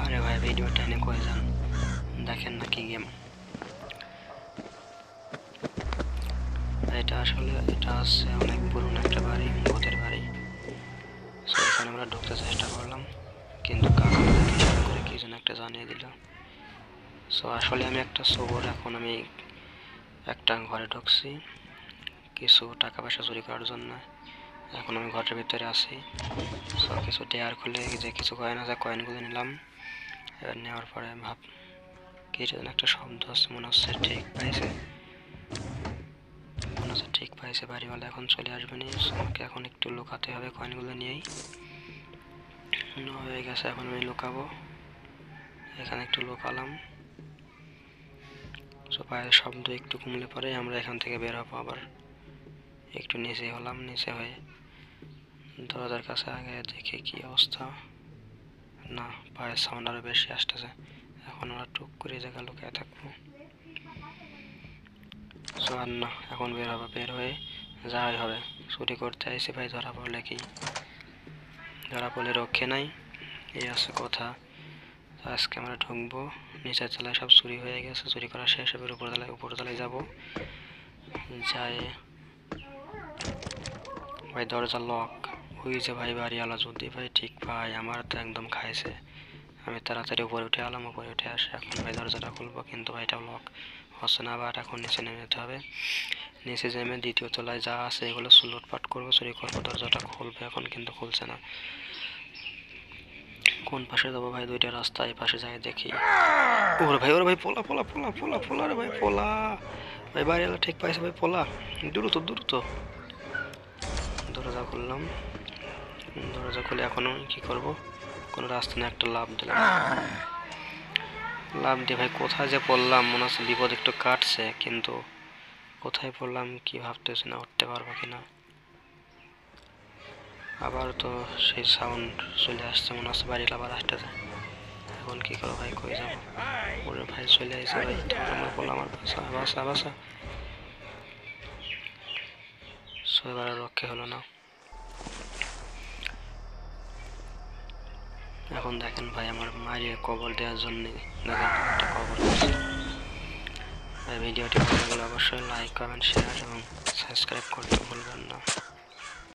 আরে ভাই ভিডিও টেনে কয়ে যান, দেখেন না কি গেম। এটা আসলে এটা হচ্ছে অনেক পুরনো একটা বাড়ি, ভূতের বাড়ি। সো এখানে আমরা ঢুকতে চেষ্টা করলাম, কিন্তু কাকা আমাদেরকে ইশারা করে কি যেন একটা জানিয়ে দিল। সো আসলে আমি একটা সবর, এখন আমি একটা ঘরে ঢুকছি কিছু টাকা পয়সা চুরি করার জন্য। এখন আমি ঘরের ভিতরে আছি। সো কিছু টেয়ার খুলে যে কিছু কয়েন আছে কয়েনগুলো নিলাম। এবার নেওয়ার পরে ভাব কি যেন একটা শব্দ হচ্ছে, মনে হচ্ছে ঠিক পাইছে, মনে হচ্ছে ঠিক পাইছে বাড়িওয়ালা এখন চলে আসবে নি। আমাকে এখন একটু লুকাতে হবে কয়েনগুলো নিয়েই। হয়ে গেছে, এখন আমি লুকাবো। এখানে একটু লুকালাম। সো পায়ের শব্দ একটু কমলে পরে আমরা এখান থেকে বের হবো। আবার একটু নিচে হলাম, নিচে হয়ে দরজার কাছে আগে দেখি কি অবস্থা। না, পায়ের সাউন্ড আরো বেশি আসতেছে। এখন আমরা টুক করে জায়গা লুকিয়ে থাকবো। সো আর না, এখন বের হবে, বের হয়ে যাই হবে। চুরি করতে আইসি ভাই, ধরা পড়লে কি, ধরা পড়লে রক্ষে নাই, এই আছে কথা। আজকে আমরা ঢুকবো, নিচের তলায় সব চুরি হয়ে গেছে, চুরি করা শেষ। এবার উপরতলায় যাবো। যাই ভাই, দরজা লক। ওই যে ভাই বাড়িওয়ালা, যদি ভাই ঠিক ভাই আমার তো একদম খাইছে। আমি তাড়াতাড়ি উপরে উঠে এলাম, উপরে উঠে আসে এখন ভাই দরজাটা খুলবো, কিন্তু ভাই এটাও লক হচ্ছে না। আবার এখন নিচে নেমে যেতে হবে। নিচে নেমে দ্বিতীয় তলায় যা আছে এগুলো লুটপাট করবো, চুরি করবো। দরজাটা খুলবে এখন, কিন্তু খুলছে না। কোন পাশে যাবো ভাই? দুইটা রাস্তা, এই পাশে যাই দেখি। ওরে ভাই পোলা পোলা পোলা পোলা পোলা রে ভাই, পোলা ভাই বাড়িওয়ালা ঠিক পাইছে ভাই, পোলা দ্রুত দ্রুত। দরজা খুললাম, দরজা খুলে এখন আমি কি করবো, কোনো রাস্তা নিয়ে একটা লাফ দিলাম। লাফ দিয়ে ভাই কোথায় যে পড়লাম, মনে হচ্ছে বিপদ একটু কাটছে, কিন্তু কোথায় পড়লাম কি ভাবতেছি না, উঠতে পারবো কিনা। আবার তো সেই সাউন্ড চলে আসছে, মনে হচ্ছে বাড়ি আবার আসতেছে। এখন কি করবো ভাই, কই যাবো? ওরে ভাই চলে আসছে ভাই, আমার বললাম আমার বাসা বাসা বাসা। এবার রক্ষে হলো না। এখন দেখেন ভাই, আমার মায়ের কবর দেওয়ার জন্য দেখেন একটা কবর করছে। ভিডিওটি ভালো লাগলে অবশ্যই লাইক, কমেন্ট, শেয়ার এবং সাবস্ক্রাইব করতে ভুলবেন না।